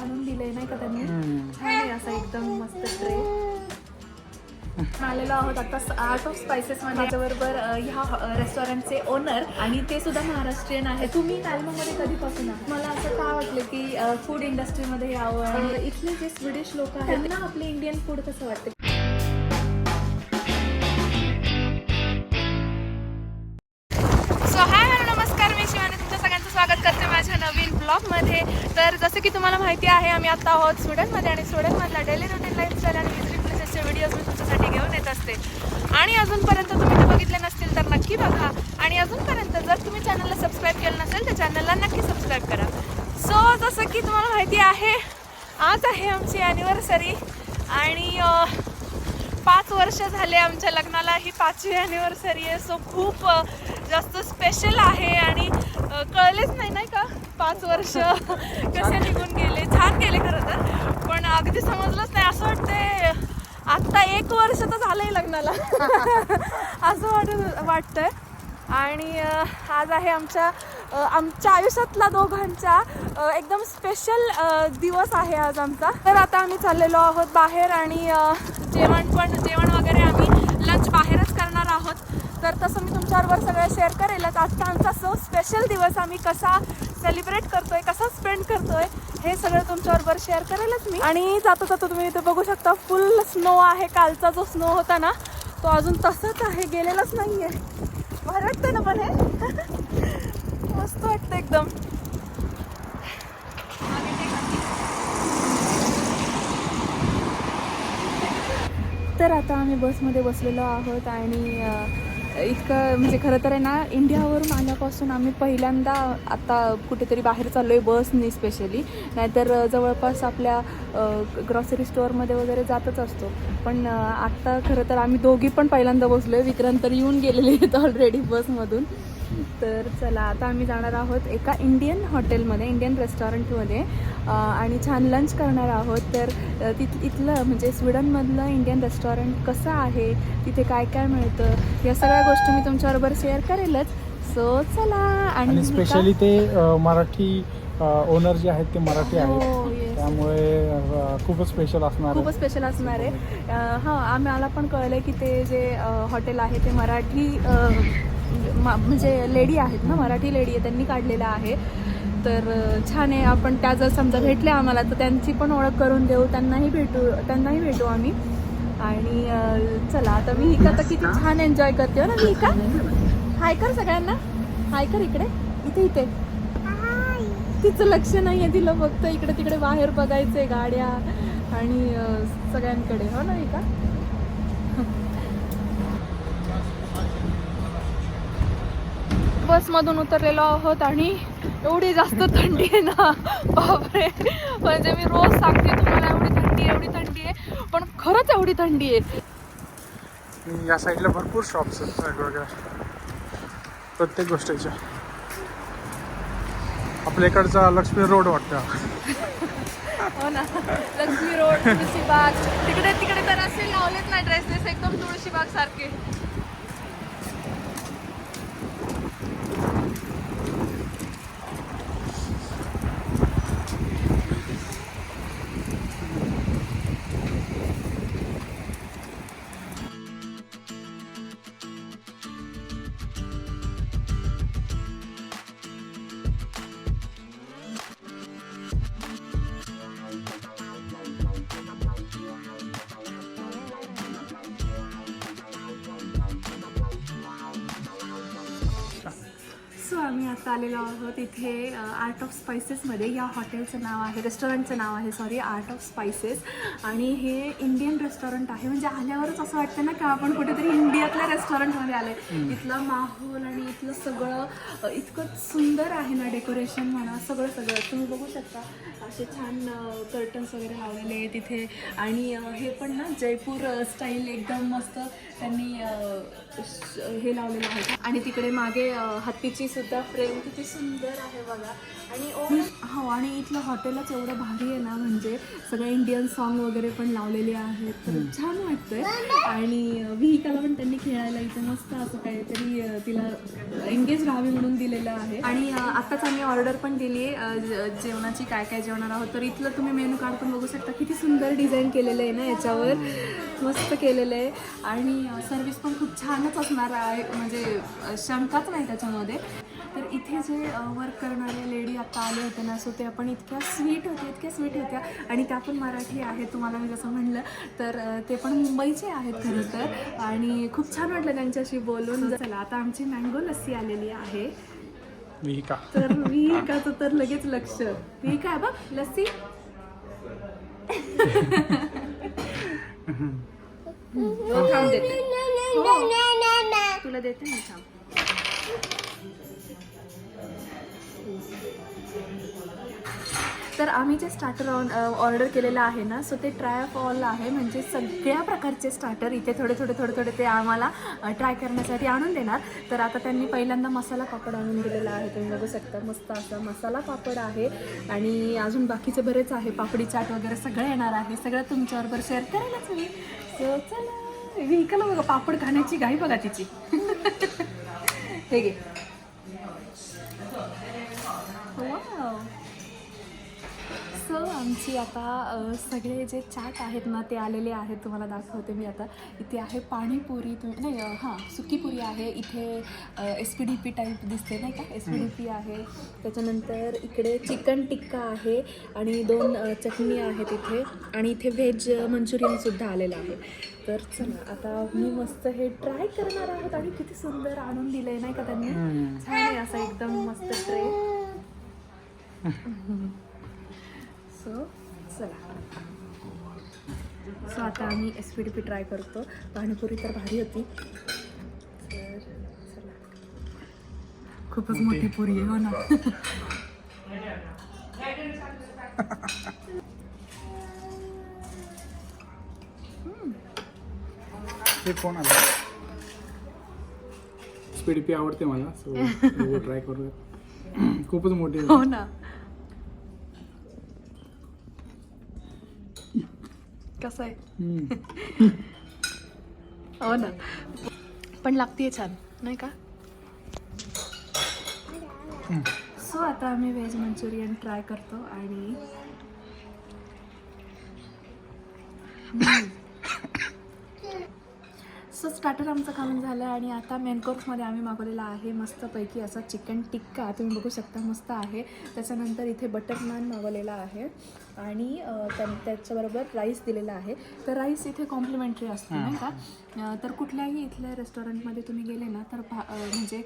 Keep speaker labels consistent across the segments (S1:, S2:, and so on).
S1: आणून दिलंय नाही का त्यांनी. छान आहे असा एकदम मस्त ट्रे. आलेलो आहोत आता आर्ट ऑफ स्पाइसेस मध्ये. माझ्याबरोबर ह्या रेस्टॉरंटचे ओनर आणि ते सुद्धा महाराष्ट्रीयन आहे. तुम्ही तालमध्ये कधीपासून आहात? मला असं का वाटलं की फूड इंडस्ट्रीमध्ये यावं आणि इथले जे स्वीडिश लोक आहेत त्यांना आपले इंडियन फूड कसं वाटतं. स्वागत करते माझ्या नवीन ब्लॉगमध्ये. तर जसं की तुम्हाला माहिती आहे आम्ही आता आहोत स्वीडनमध्ये आणि स्वीडनमधला डेली रुटीन लाईफस्टाईल आणि विजिटिंग प्लेसेसचे व्हिडिओज मी तुमच्यासाठी घेऊन येत असते. आणि अजूनपर्यंत तुम्ही ते बघितले नसतील तर नक्की बघा. आणि अजूनपर्यंत जर तुम्ही चॅनलला सबस्क्राईब केलं नसेल तर चॅनलला नक्की सबस्क्राईब करा. सो जसं की तुम्हाला माहिती आहे आज आहे आमची ॲनिव्हर्सरी आणि 5 वर्ष झाले आमच्या लग्नाला. ही 5वी ॲनिव्हर्सरी आहे. सो खूप जास्त स्पेशल आहे आणि कळलेच नाही का 5 वर्ष कसे निघून गेले. छान गेले खरं तर, पण अगदी समजलंच नाही. असं वाटतंय आत्ता 1 वर्ष तर झालंय लग्नाला असं वाटतंय. आणि आज आहे आमच्या आयुष्यातला दोघांचा एकदम स्पेशल दिवस आहे आज आमचा. तर आता आम्ही चाललेलो आहोत बाहेर आणि जेवण वगैरे आम्ही लंच बाहेरच करणार आहोत. तर तसं मी तुमच्याबरोबर सगळं शेअर करेलच. आजचा आमचा सो स्पेशल दिवस आम्ही कसा सेलिब्रेट करतोय, कसा स्पेंड करतोय हे सगळं तुमच्याबरोबर शेअर करेलच मी. आणि जाता तुम्ही इथे बघू शकता फुल स्नो आहे. कालचा जो स्नो होता ना तो अजून तसाच आहे, गेलेलाच नाही आहे. भारी वाटतं ना पण हे मस्त वाटतं एकदम. तर आता आम्ही बसमध्ये बसलेलो आहोत आणि इतकं म्हणजे खरं तर आहे ना इंडियावरून आल्यापासून आम्ही पहिल्यांदा आता कुठेतरी बाहेर चाललो आहे बसनी स्पेशली. नाहीतर जवळपास आपल्या ग्रॉसरी स्टोअरमध्ये वगैरे जातच असतो. पण आत्ता खरं तर आम्ही दोघी पण पहिल्यांदा बसलो आहे. विक्रांत तर येऊन गेलेले आहेत ऑलरेडी बसमधून. तर चला आता आम्ही जाणार आहोत एका इंडियन हॉटेलमध्ये, इंडियन रेस्टॉरंटमध्ये आणि छान लंच करणार आहोत. तर इथलं म्हणजे स्वीडनमधलं इंडियन रेस्टॉरंट कसं आहे, तिथे काय काय मिळतं या सगळ्या गोष्टी मी तुमच्याबरोबर शेअर करेलच. सो चला. आणि
S2: स्पेशली ते मराठी ओनर जे आहेत ते मराठी आहेत, त्यामुळे खूपच स्पेशल असणार
S1: आहे. हां आम्हाला पण कळलं की ते जे हॉटेल आहे ते मराठी म्हणजे लेडी आहेत ना, मराठी लेडी आहे, त्यांनी काढलेलं आहे. तर छान आहे. आपण त्या जर समजा भेटल्या आम्हाला तर त्यांची पण ओळख करून देऊ, त्यांनाही भेटू आम्ही. आणि चला आता मी हिका तर किती छान एन्जॉय करते हो ना मी. हिका हाय कर सगळ्यांना, हाय कर. इथे तिचं लक्ष नाही आहे, तिला फक्त इकडे तिकडे बाहेर बघायचंय, गाड्या आणि सगळ्यांकडे. हो ना हिका. बसमधून उतरलेलो आहोत आणि एवढी जास्त थंडी आहे ना बापरे. म्हणजे मी रोज सांगते तुम्हाला एवढी थंडी आहे पण खरंच एवढी थंडी आहे.
S2: या साईडला भरपूर शॉप्स आहेत वगैरे प्रत्येक गोष्टीच्या. आपल्या इकडचा लक्ष्मी रोड वाटतं.
S1: हो ना, लक्ष्मी रोड, तुळशीबाग, तिकडे तर असे लावलेच नाही ड्रेसेस एकदम तुळशीबाग सारखे. सो आम्ही आता आलेलो आहोत इथे आर्ट ऑफ स्पाइसेसमध्ये. या हॉटेलचं नाव आहे, रेस्टॉरंटचं नाव आहे सॉरी, आर्ट ऑफ स्पाइसेस. आणि हे इंडियन रेस्टॉरंट आहे. म्हणजे आल्यावरच असं वाटतं ना की आपण कुठेतरी इंडियातल्या रेस्टॉरंटमध्ये आलो आहे. इथला माहोल आणि इथलं सगळं इतकं सुंदर आहे ना, डेकोरेशन म्हणा, सगळं तुम्ही बघू शकता. असे छान कर्टन्स वगैरे लावलेले आहेत तिथे. आणि हे पण ना जयपूर स्टाईल एकदम मस्त त्यांनी हे लावलेलं आहे. आणि तिकडे मागे हत्तीची सुद्धा फ्रेम किती सुंदर आहे बघा. आणि हो, आणि इथलं हॉटेलच एवढं भारी आहे ना, म्हणजे सगळे इंडियन सॉन्ग वगैरे पण लावलेले आहेत, तर छान वाटतंय. आणि विहिकाला पण त्यांनी खेळायला इथं मस्त असं काहीतरी तिला एंगेज राहावी म्हणून दिलेलं आहे. आणि आत्ताच आम्ही ऑर्डर पण दिली आहे जेवणाची, काय काय जेवणार आहोत. तर इथलं तुम्ही मेनू कार्ड पण बघू शकता, किती सुंदर डिझाईन केलेलं आहे ना याच्यावर, मस्त केलेलं आहे. आणि सर्विस पण खूप छानच असणार आहे, म्हणजे शंकाच नाही त्याच्यामध्ये. तर इथे जे वर्क करणारे लेडी आता आले होते ना, सो त्या पण इतक्या स्वीट होत्या आणि त्या पण मराठी आहेत. तुम्हाला मी जसं म्हणलं तर ते पण मुंबईचे आहेत खरं तर. आणि खूप छान वाटलं त्यांच्याशी बोलून. चला आता आमची मँगो लस्सी आलेली आहे.
S2: विहिका
S1: तर विहिकाचं तर लगेच लक्ष, विहिका आहे बघ लस्सी. थांब देते, तुला देते मी, थांब. तर आम्ही जे स्टार्टर ऑर्डर केलेलं आहे ना, सो ते ट्राय ऑफ ऑल आहे, म्हणजे सगळ्या प्रकारचे स्टार्टर इथे थोडे थोडे ते आम्हाला ट्राय करण्यासाठी आणून देणार. तर आता त्यांनी पहिल्यांदा मसाला पापड आणून दिलेला आहे, तुम्ही बघू शकता. मस्त असा मसाला पापड आहे. आणि अजून बाकीचे बरेच आहे, पापडी चाट वगैरे सगळं येणार आहे. सगळं तुमच्याबरोबर शेअर करायलाच मी. सो चला, विहिकाला बघा पापड खाण्याची घाई बघा तिची. हे घे. वाव. सो आमची आता सगळे जे चाट आहेत ना ते आलेले आहेत, तुम्हाला दाखवते मी आता. इथे आहे पाणीपुरी, सुकी पुरी आहे. इथे SPD टाईप दिसते नाही का, SPD आहे. त्याच्यानंतर इकडे चिकन टिक्का आहे आणि 2 चटणी आहेत इथे. आणि इथे व्हेज मंचुरियनसुद्धा आलेलं आहे. तर चला आता मी मस्त हे ट्राय करणार आहोत. आणि किती सुंदर आणून दिलं आहे नाही का त्यांनी, छान आहे असा एकदम मस्त ट्रे. सो चला, सो आता आम्ही SPD ट्राय करतो. पाणीपुरी तर भारी होती. तर चला, खूपच मोठी पुरी आहे हो ना.
S2: हे कोण आलं? SPD आवडते मला, सो ट्राय करूया. खूपच मोठी आहे.
S1: हो ना. कसं आहे? हो ना, पण लागते छान नाही का. सो आता आम्ही व्हेज मंचुरियन ट्राय करतो. आणि सो स्टार्टर आमचं खाऊन झालं. आणि आता मेन कोर्समध्ये आम्ही मागवलेला आहे मस्तपैकी असा चिकन टिक्का, तुम्ही बघू शकता मस्त आहे. त्याच्यानंतर इथे बटर नान मागवलेला आहे. आणि त्याच्याबरोबर राईस दिलेला आहे. तर राईस इथे कॉम्प्लिमेंटरी असतो नाही का. तर कुठल्याही इथल्या रेस्टॉरंटमध्ये तुम्ही गेले ना तर म्हणजे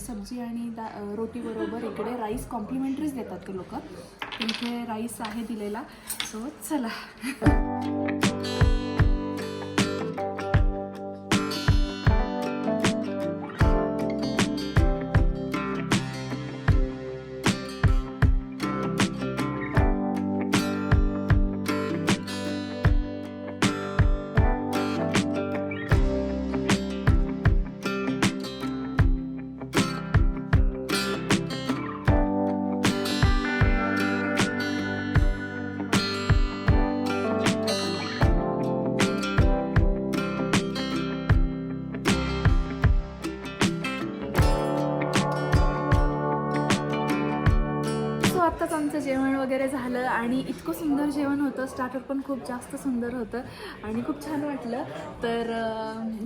S1: सब्जी आणि रोटीबरोबर इकडे राईस कॉम्प्लिमेंटरीच देतात ते लोक. तर इथे राईस आहे दिलेला. सो चला. आत्ताच आमचं जेवण वगैरे झालं आणि इतकं सुंदर जेवण होतं. स्टार्टर पण खूप जास्त सुंदर होतं आणि खूप छान वाटलं. तर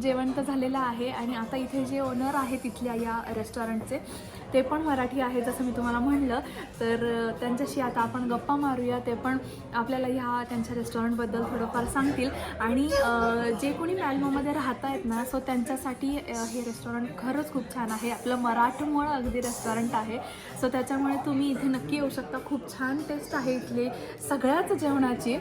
S1: जेवण तर झालेलं आहे. आणि आता इथे जे ओनर आहे तिथल्या या रेस्टॉरंटचे ते पण मराठी आहे, जसं मी तुम्हाला म्हणलं. तर त्यांच्याशी आता आपण गप्पा मारूया. ते पण आपल्याला ह्या त्यांच्या रेस्टॉरंटबद्दल थोडंफार सांगतील. आणि जे कोणी मॅल्मोमध्ये राहत आहेत ना, सो त्यांच्यासाठी हे रेस्टॉरंट खरंच खूप छान आहे. आपलं मराठमोळं अगदी रेस्टॉरंट आहे. सो त्याच्यामुळे तुम्ही इथे नक्की येऊ शकता. खूप छान टेस्ट आहे इथली सगळ्याच जेवणाची.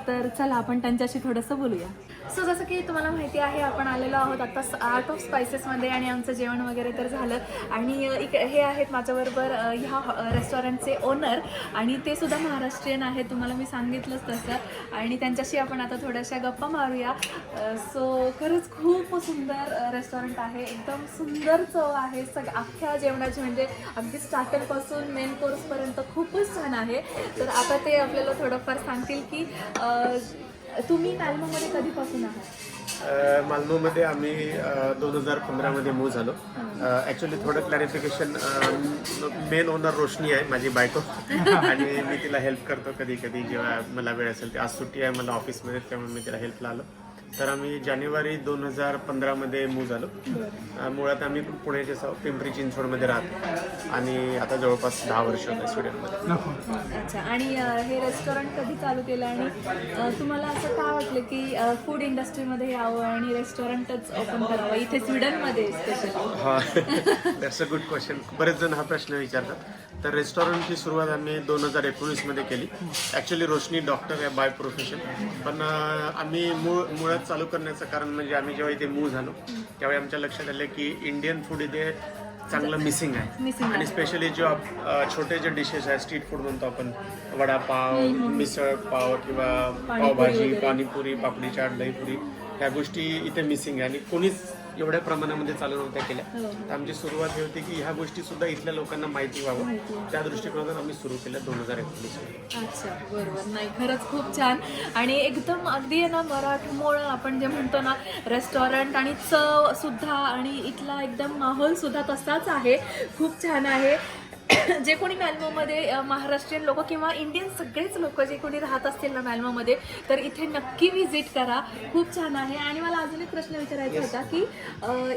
S1: तर चला आपण त्यांच्याशी थोडंसं बोलूया. सो जसं की तुम्हाला माहिती आहे आपण आलेलो आहोत आता आर्ट ऑफ स्पायसेसमध्ये आणि आमचं जेवण वगैरे तर झालं. आणि हे आहेत माझ्याबरोबर ह्या रेस्टॉरंटचे ओनर आणि ते सुद्धा महाराष्ट्रीयन आहेत, तुम्हाला मी सांगितलंच तसं. आणि त्यांच्याशी आपण आता थोड्याशा गप्पा मारूया. सो खरंच खूप सुंदर रेस्टॉरंट आहे, एकदम सुंदर चव आहे अख्ख्या जेवणाची, म्हणजे अगदी स्टार्टरपासून मेन कोर्सपर्यंत खूपच छान आहे. तर आता ते आपल्याला थोडंफार सांगतील की तुम्ही मालमोमध्ये कधीपासून आहात?
S3: मालमोमध्ये आम्ही 2015मध्ये मूव झालो. ॲक्च्युली थोडं क्लॅरिफिकेशन, मेन ओनर रोशनी आहे माझी बायको आणि मी तिला हेल्प करतो कधी कधी जेव्हा मला वेळ असेल. आज सुट्टी आहे मला ऑफिसमध्ये, त्यामुळे मी तिला हेल्पला आलो. तर आम्ही जानेवारी 2015मध्ये मूव झालो. मुळात आम्ही पुण्याचे पिंपरी चिंचवडमध्ये राहतो आणि आता जवळपास 10 वर्ष होतं स्टुडिओमध्ये.
S1: अच्छा. आणि हे रेस्टॉरंट कधी चालू केलं आणि तुम्हाला असं का वाटलं की फूड इंडस्ट्रीमध्ये यावं आणि रेस्टॉरंटच ओपन करावं इथे स्वीडनमध्ये स्पेशली?
S3: हा, दॅट्स अ गुड क्वेश्चन. बरेच जण हा प्रश्न विचारतात. तर रेस्टॉरंटची सुरुवात आम्ही 2019मध्ये केली. ॲक्च्युली रोशनी डॉक्टर आहे बाय प्रोफेशन, पण आम्ही मुळात चालू करण्याचं कारण म्हणजे आम्ही जेव्हा इथे मूव झालो त्यावेळी आमच्या लक्षात आलं की इंडियन फूड इथे चांगलं मिसिंग आहे. आणि स्पेशली जो छोटे जे डिशेस आहेत, स्ट्रीट फूड म्हणतो आपण, वडापाव, मिसळ पाव किंवा पावभाजी, पाणीपुरी, पापडी चाट, दहीपुरी, ह्या गोष्टी इथे मिसिंग आहे आणि कोणीच एवढ्या प्रमाणामध्ये चालू नव्हत्या केल्या. तर आमची सुरुवात ही होती की ह्या गोष्टी सुद्धा इथल्या लोकांना माहिती व्हावं, त्या दृष्टिकोनातून आम्ही सुरू केलं 2019मध्ये.
S1: अच्छा, बरोबर. नाही, खरंच खूप छान. आणि एकदम अगदी आहे ना मराठमोळं आपण जे म्हणतो ना रेस्टॉरंट, आणि चव सुद्धा आणि इथला एकदम माहोल सुद्धा तसाच आहे, खूप छान आहे. जे कोणी मॅल्मोमध्ये महाराष्ट्रीयन लोक किंवा इंडियन सगळेच लोक जे कोणी राहत असतील ना मॅल्मोमध्ये, तर इथे नक्की व्हिजिट करा, खूप छान आहे. आणि मला अजून एक प्रश्न विचारायचा होता की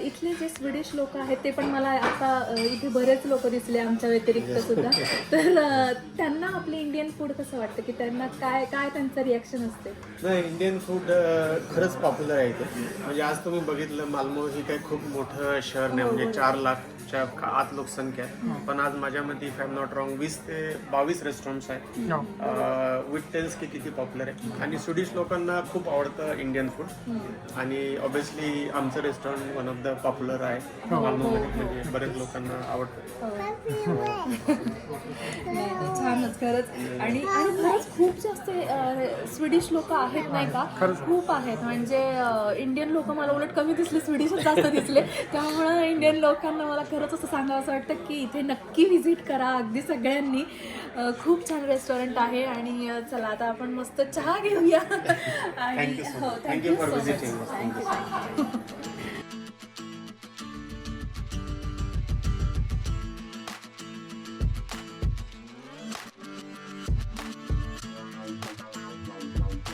S1: इथले जे स्वीडिश लोक आहेत ते पण मला आता इथे बरेच लोक दिसले आमच्या व्यतिरिक्त सुद्धा, तर त्यांना आपले इंडियन फूड कसं वाटतं, की त्यांना काय काय त्यांचं रिॲक्शन असते?
S3: नाही, इंडियन फूड खरंच पॉप्युलर आहे इथे. म्हणजे आज तुम्ही बघितलं मालमो ही काही खूप मोठं शहर नाही, म्हणजे 4 लाखच्या आत लोकसंख्या आहे. पण आज माझ्या मध्ये if I am not wrong 20 ते 22 रेस्टॉरंट्स आहेत. विथ टेल्स की किती पॉप्युलर आहे. आणि स्वीडिश लोकांना खूप आवडतं इंडियन फूड आणि ऑब्विसली आमचं restaurant one of the popular आहे मालमोमध्ये, म्हणजे बरेच लोकांना आवडतं.
S1: छानच खरंच. आणि खरंच खूप जास्त स्वीडिश लोक आहेत नाही का, खूप आहेत. म्हणजे इंडियन लोक मला उलट कमी दिसले, स्वीडिश जास्त दिसले. त्यामुळं इंडियन लोकांना मला खरंच असं सांगावं असं वाटतं की इथे नक्की व्हिजिट करा अगदी सगळ्यांनी. खूप छान रेस्टॉरंट आहे. आणि चला आता आपण मस्त चहा घेऊया. आणि
S3: थँक्यू फॉर व्हिजिटिंग.
S1: थँक्यू.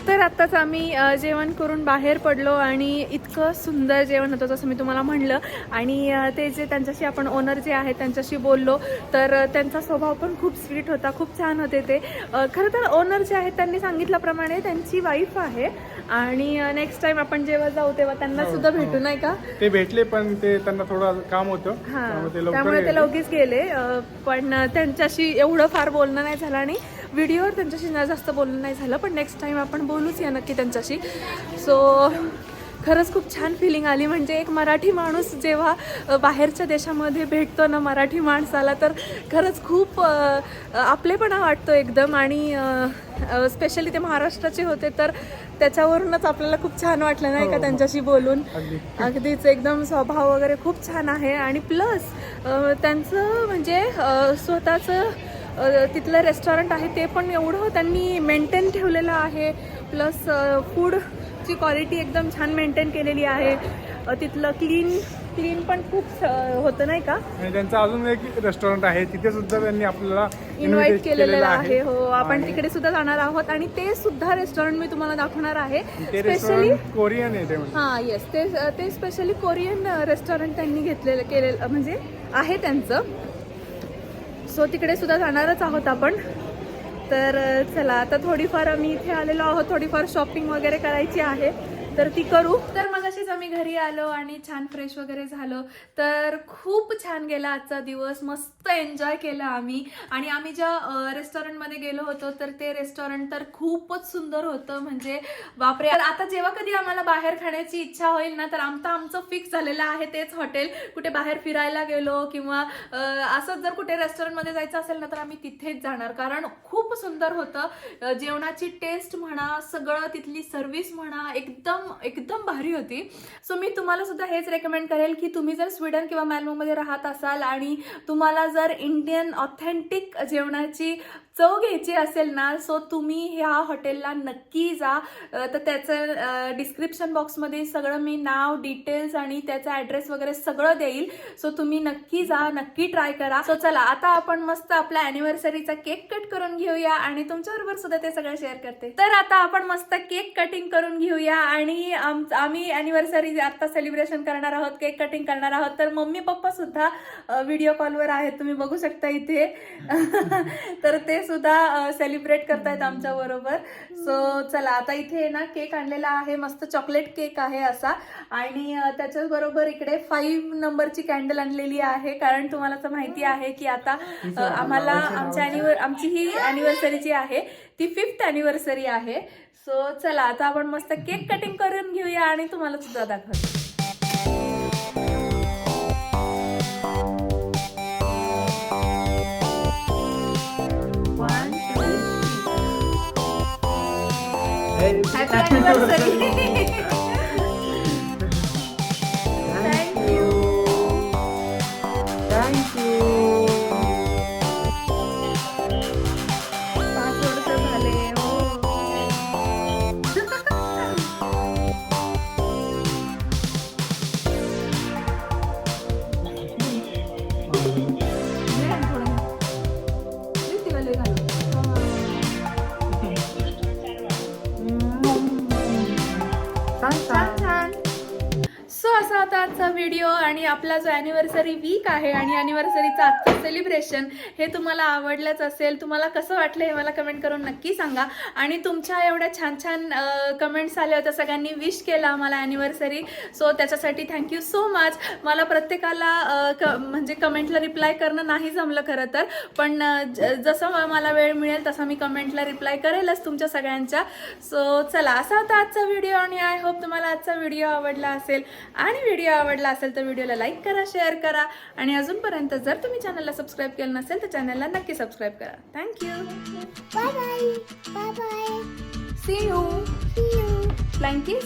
S1: तर आत्ताच आम्ही जेवण करून बाहेर पडलो आणि इतकं सुंदर जेवण होतं जसं मी तुम्हाला म्हणलं. आणि ते जे त्यांच्याशी आपण ओनर जे आहेत त्यांच्याशी बोललो, तर त्यांचा स्वभाव पण खूप स्वीट होता, खूप छान होते ते. खरं तर ओनर जे आहेत त्यांनी सांगितल्याप्रमाणे त्यांची वाईफ आहे आणि नेक्स्ट टाइम आपण जेव्हा जाऊ तेव्हा त्यांना सुद्धा भेटू नाही का.
S2: ते भेटले पण ते त्यांना थोडं काम होतं,
S1: त्यामुळे ते लगेच गेले. पण त्यांच्याशी एवढं फार बोलणं नाही झालं आणि व्हिडिओवर त्यांच्याशी जास्त बोलणं नाही झालं. पण नेक्स्ट टाइम आपण बोलूच या नक्की त्यांच्याशी. सो खरंच खूप छान फिलिंग आली. म्हणजे एक मराठी माणूस जेव्हा बाहेरच्या देशामध्ये भेटतो ना मराठी माणसाला, तर खरंच खूप आपलेपणा वाटतो एकदम. आणि स्पेशली ते महाराष्ट्राचे होते, तर त्याच्यावरूनच आपल्याला खूप छान वाटलं नाही का त्यांच्याशी बोलून. अगदीच एकदम स्वभाव वगैरे खूप छान आहे. आणि प्लस त्यांचं म्हणजे स्वतःचं तिथलं रेस्टॉरंट आहे ते पण एवढं त्यांनी मेंटेन ठेवलेलं आहे. प्लस फूडची क्वालिटी एकदम छान मेंटेन केलेली आहे. तिथलं क्लीन पण खूप होतं नाही का.
S2: आणि त्यांचं अजून एक रेस्टॉरंट आहे तिथे सुद्धा त्यांनी आपल्याला
S1: इन्व्हाइट केलेलं आहे. हो, आपण तिकडे सुद्धा जाणार आहोत आणि ते सुद्धा रेस्टॉरंट मी तुम्हाला दाखवणार आहे. स्पेशली
S2: कोरियन आहे ते.
S1: हां, येस, ते स्पेशली कोरियन रेस्टॉरंट त्यांनी केलेलं म्हणजे आहे त्यांचं. सो तिकडे सुद्धा जाणारच आहोत आपण. तर चला आता थोडीफार आम्ही इथे आलेलो आहोत, थोडीफार शॉपिंग वगैरे करायची आहे. तर ती करू. तर मग अशीच आम्ही घरी आलो आणि छान फ्रेश वगैरे झालो. तर खूप छान गेला आजचा दिवस, मस्त एन्जॉय केला आम्ही. आणि आम्ही ज्या रेस्टॉरंटमध्ये गेलो होतो तर ते रेस्टॉरंट तर खूपच सुंदर होतं, म्हणजे बापरे. आता जेव्हा कधी आम्हाला बाहेर खाण्याची इच्छा होईल ना, तर आमचं फिक्स झालेलं आहे तेच हॉटेल. कुठे बाहेर फिरायला गेलो किंवा असंच जर कुठे रेस्टॉरंटमध्ये जायचं असेल ना, तर आम्ही तिथेच जाणार, कारण खूप सुंदर होतं. जेवणाची टेस्ट म्हणा, सगळं तिथली सर्व्हिस म्हणा, एकदम एकदम भारी होती. सो मी तुम्हाला सुद्धा हेच रेकमेंड करेल की तुम्ही जर स्वीडन किंवा मॅल्मोमध्ये राहत असाल आणि तुम्हाला जर इंडियन ऑथेंटिक जेवणाची चव घ्यायची असेल ना, सो तुम्ही ह्या हॉटेलला नक्की जा. तर त्याचं डिस्क्रिप्शन बॉक्समध्ये सगळं मी नाव, डिटेल्स आणि त्याचा ॲड्रेस वगैरे सगळं देईल. सो तुम्ही नक्की जा, नक्की ट्राय करा. सो चला आता आपण मस्त आपल्या अॅनिव्हर्सरीचा केक कट करून घेऊया आणि तुमच्याबरोबर सुद्धा ते सगळं शेअर करते. तर आता आपण मस्त केक कटिंग करून घेऊया आणि आम्ही अॅनिव्हर्सरी आता सेलिब्रेशन करणार आहोत, केक कटिंग करणार आहोत. तर मम्मी पप्पा सुद्धा व्हिडिओ कॉलवर आहेत, तुम्ही बघू शकता इथे. तर ते सुद्धा सेलिब्रेट करतायत आमच्या बरोबर. सो चला आता इथे ना केक आणलेला आहे, मस्त चॉकलेट केक आहे असा. आणि त्याच्याच बरोबर इकडे 5 नंबरची कॅन्डल आणलेली आहे, कारण तुम्हाला तर माहिती आहे की आता आम्हाला आमची ही अॅनिव्हर्सरी जी आहे ती 5th अॅनिव्हर्सरी आहे. सो चला आता आपण मस्त केक कटिंग करून घेऊया आणि तुम्हाला सुद्धा दाखवते. Happy anniversary! Thank you.
S2: Thank you.
S1: 5 वर्ष झाले. सो असा होता आजचा व्हिडिओ आणि आपला जो अॅनिव्हर्सरी वीक आहे आणि अॅनिव्हर्सरीचं आजचं सेलिब्रेशन हे तुम्हाला आवडलंच असेल. तुम्हाला कसं वाटलं हे मला कमेंट करून नक्की सांगा. आणि तुमच्या एवढ्या छान छान कमेंट्स आल्या होत्या, सगळ्यांनी विश केलं आम्हाला अॅनिव्हर्सरी. सो त्याच्यासाठी थँक्यू सो मच. मला प्रत्येकाला म्हणजे कमेंटला रिप्लाय करणं नाही जमलं खरं तर, पण जसं मला वेळ मिळेल तसं मी कमेंटला रिप्लाय करेलच तुमच्या सगळ्यांच्या. सो चला असा होता आजचा व्हिडिओ आणि आय होप तुम्हाला आजचा व्हिडिओ आवडला असेल. आणि व्हिडिओ आवडला असेल तर व्हिडिओला लाईक करा, शेअर करा आणि अजूनपर्यंत जर तुम्ही चॅनलला सबस्क्राईब केलं नसेल तर चॅनलला नक्की सबस्क्राईब करा. Thank you.
S4: Bye bye. Bye bye.
S1: See you. Flying kiss.